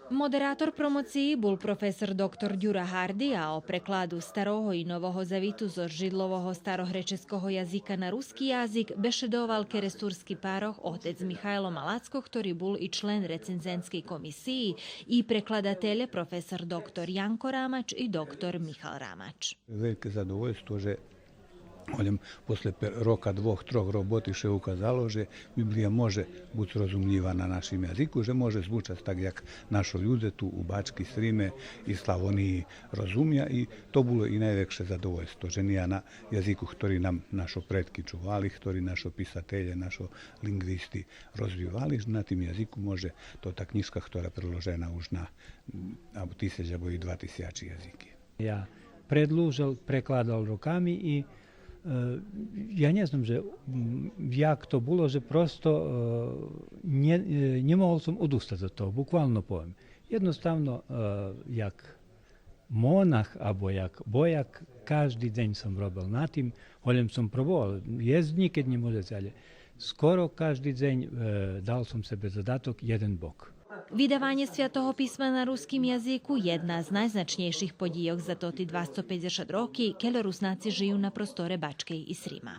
Moderator promociji bol profesor dr. Ďura Hardy a o prekladu staroho i novoho zavitu zo židlovoho starohrečeského jazyka na ruský jazyk bešedoval keresturský pároch otec Mihajlo Malacko, ktorý bol i člen recenzenskej komisiji, i prekladatelje profesor dr. Janko Ramač i dr. Michal Ramač. Велике задовольство, že posle roka 2-3 roboti še ukazalo, že Biblija može biti rozumljiva na našim jaziku, že može zvučati tak, jak našo ljude tu u Bački, Srime i Slavoniji rozumija i to bilo i najveće zadovoljstvo, že nije na jaziku, ktorý nam našo predki čuvali, ktorý našo pisatelje, našo lingvisti rozvivali, že na tim jaziku može to ta knjižka, ktorá preložena už na 1000 abo i 2000 jazike. Ja predlužil, prekladal rukami i ja ne znam, že jak to bilo, že prosto ne mogol som odustati od toho, bukvalno poviem. Jednostavno, jak monah, abo jak bojak, každý deň som robil na tým, holem som proboval, jesť nikad ne može, ale skoro každý deň dal som sebe zadatok jeden bok. Vydávanie Sviatoho písma na ruským jazyku je jedna z najznačnejších podíjok za to 250 roky, keď Rusnáci žijú na prostore Bačkej i Srima.